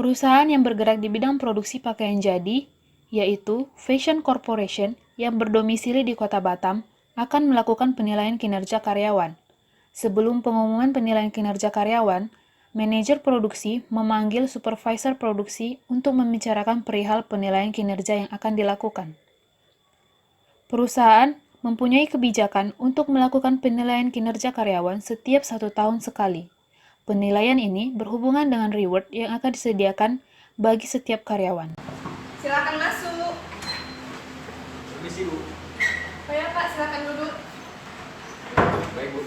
Perusahaan yang bergerak di bidang produksi pakaian jadi, yaitu Fashion Corporation yang berdomisili di Kota Batam, akan melakukan penilaian kinerja karyawan. Sebelum pengumuman penilaian kinerja karyawan, manajer produksi memanggil supervisor produksi untuk membicarakan perihal penilaian kinerja yang akan dilakukan. Perusahaan mempunyai kebijakan untuk melakukan penilaian kinerja karyawan setiap 1 tahun sekali. Penilaian ini berhubungan dengan reward yang akan disediakan bagi setiap karyawan. Silakan masuk. Permisi, Bu. Oh ya Pak, silakan duduk. Baik, Bu.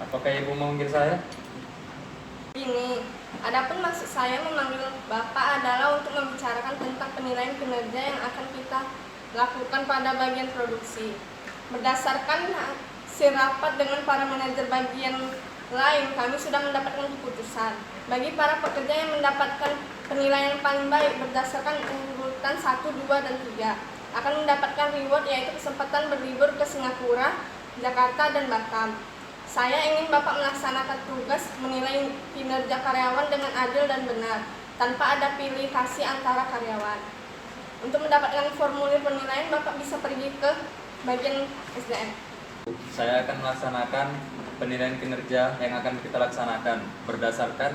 Apakah Ibu memanggil saya? Ini, adapun maksud saya memanggil Bapak adalah untuk membicarakan tentang penilaian kinerja yang akan kita lakukan pada bagian produksi. Berdasarkan hasil rapat dengan para manajer bagian lain, kami sudah mendapatkan keputusan. Bagi para pekerja yang mendapatkan penilaian paling baik berdasarkan urutan 1, 2, dan 3, akan mendapatkan reward yaitu kesempatan berlibur ke Singapura, Jakarta, dan Batam. Saya ingin Bapak melaksanakan tugas menilai kinerja karyawan dengan adil dan benar, tanpa ada pilih kasih antara karyawan. Untuk mendapatkan formulir penilaian, Bapak bisa pergi ke bagian SDM. Saya akan melaksanakan penilaian kinerja yang akan kita laksanakan berdasarkan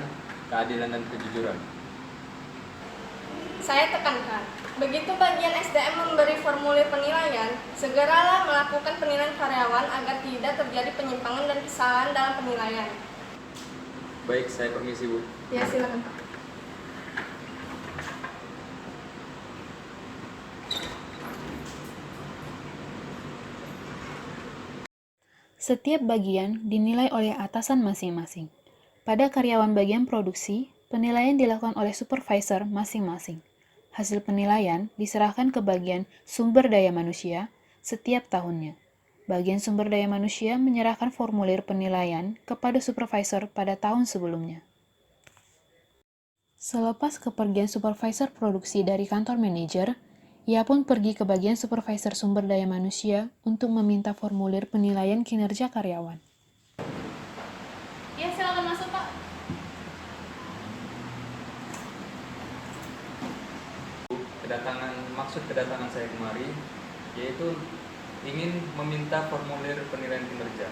keadilan dan kejujuran. Saya tekankan, begitu bagian SDM memberi formulir penilaian, segeralah melakukan penilaian karyawan agar tidak terjadi penyimpangan dan kesalahan dalam penilaian. Baik, saya permisi, Bu. Ya, silakan Pak. Setiap bagian dinilai oleh atasan masing-masing. Pada karyawan bagian produksi, penilaian dilakukan oleh supervisor masing-masing. Hasil penilaian diserahkan ke bagian sumber daya manusia setiap tahunnya. Bagian sumber daya manusia menyerahkan formulir penilaian kepada supervisor pada tahun sebelumnya. Selepas kepergian supervisor produksi dari kantor manajer, ia pun pergi ke bagian supervisor sumber daya manusia untuk meminta formulir penilaian kinerja karyawan. Ya, silakan masuk Pak. Maksud kedatangan saya kemari yaitu ingin meminta formulir penilaian kinerja.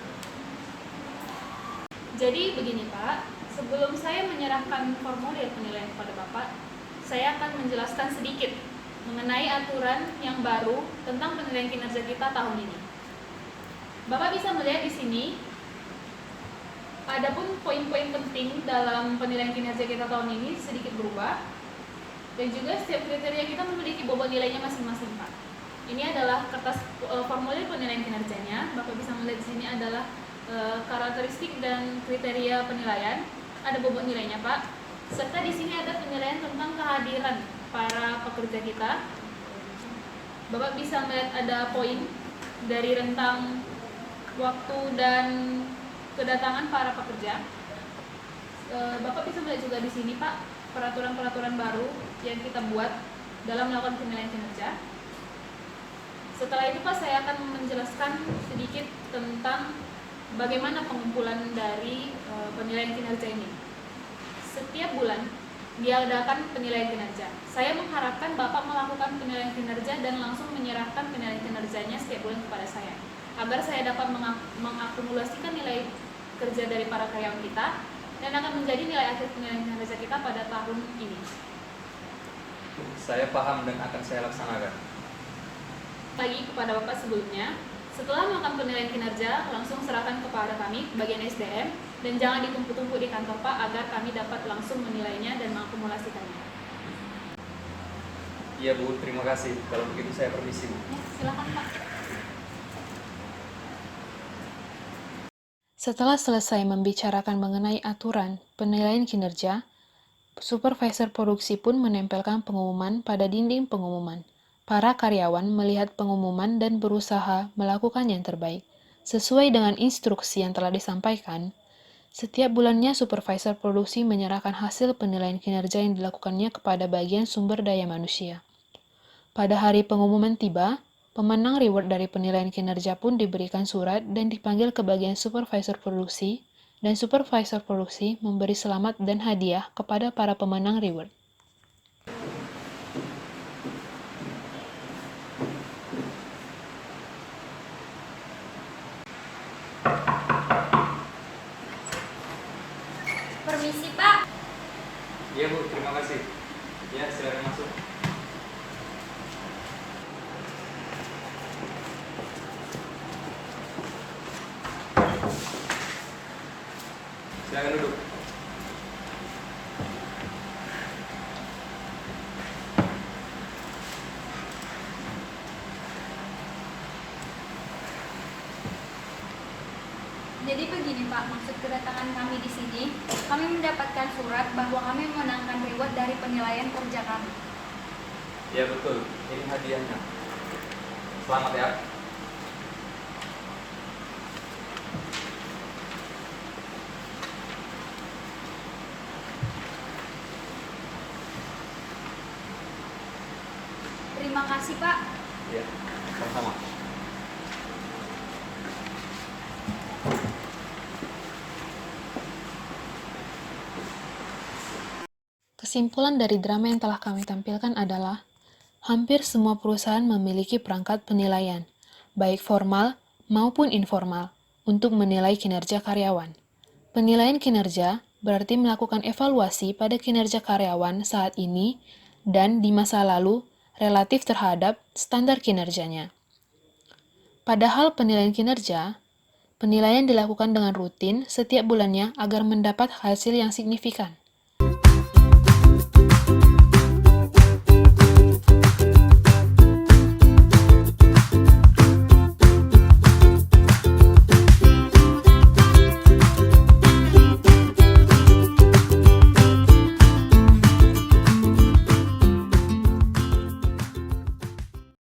Jadi begini Pak, sebelum saya menyerahkan formulir penilaian kepada Bapak, saya akan menjelaskan sedikit mengenai aturan yang baru tentang penilaian kinerja kita tahun ini. Bapak bisa melihat di sini, adapun poin-poin penting dalam penilaian kinerja kita tahun ini sedikit berubah, dan juga setiap kriteria kita memiliki bobot nilainya masing-masing Pak. Ini adalah kertas formulir penilaian kinerjanya. Bapak bisa melihat di sini adalah karakteristik dan kriteria penilaian. Ada bobot nilainya Pak. Serta di sini ada penilaian tentang kehadiran para pekerja kita. Bapak bisa melihat ada poin dari rentang waktu dan kedatangan para pekerja. Bapak bisa melihat juga di sini Pak, peraturan-peraturan baru yang kita buat dalam melakukan penilaian kinerja. Setelah itu Pak, saya akan menjelaskan sedikit tentang bagaimana pengumpulan dari penilaian kinerja ini. Setiap bulan diadakan penilaian kinerja. Saya mengharapkan Bapak melakukan penilaian kinerja dan langsung menyerahkan penilaian kinerjanya setiap bulan kepada saya, agar saya dapat mengakumulasikan nilai kerja dari para karyawan kita dan akan menjadi nilai akhir penilaian kinerja kita pada tahun ini. Saya paham dan akan saya laksanakan. Lagi kepada Bapak sebelumnya, setelah melakukan penilaian kinerja, langsung serahkan kepada kami bagian SDM dan jangan ditumpuk-tumpuk di kantor Pak agar kami dapat langsung menilainya dan mengakumulasikannya. Iya Bu, terima kasih. Kalau begitu saya permisi Bu. Ya, silakan Pak. Setelah selesai membicarakan mengenai aturan penilaian kinerja, supervisor produksi pun menempelkan pengumuman pada dinding pengumuman. Para karyawan melihat pengumuman dan berusaha melakukan yang terbaik. Sesuai dengan instruksi yang telah disampaikan, setiap bulannya supervisor produksi menyerahkan hasil penilaian kinerja yang dilakukannya kepada bagian sumber daya manusia. Pada hari pengumuman tiba, Pemenang reward dari penilaian kinerja pun diberikan surat dan dipanggil ke bagian supervisor produksi, dan supervisor produksi memberi selamat dan hadiah kepada para pemenang reward. Permisi, Pak. Iya Bu, terima kasih. Ya, silakan masuk. Silakan duduk. Jadi begini Pak, maksud kedatangan kami di sini, kami mendapatkan surat bahwa kami memenangkan reward dari penilaian kerja kami. Ya betul, ini hadiahnya. Selamat ya. Terima kasih Pak. Ya, sama-sama. Kesimpulan dari drama yang telah kami tampilkan adalah, hampir semua perusahaan memiliki perangkat penilaian, baik formal maupun informal, untuk menilai kinerja karyawan. Penilaian kinerja berarti melakukan evaluasi pada kinerja karyawan saat ini dan di masa lalu relatif terhadap standar kinerjanya. Padahal penilaian kinerja, penilaian dilakukan dengan rutin setiap bulannya agar mendapat hasil yang signifikan.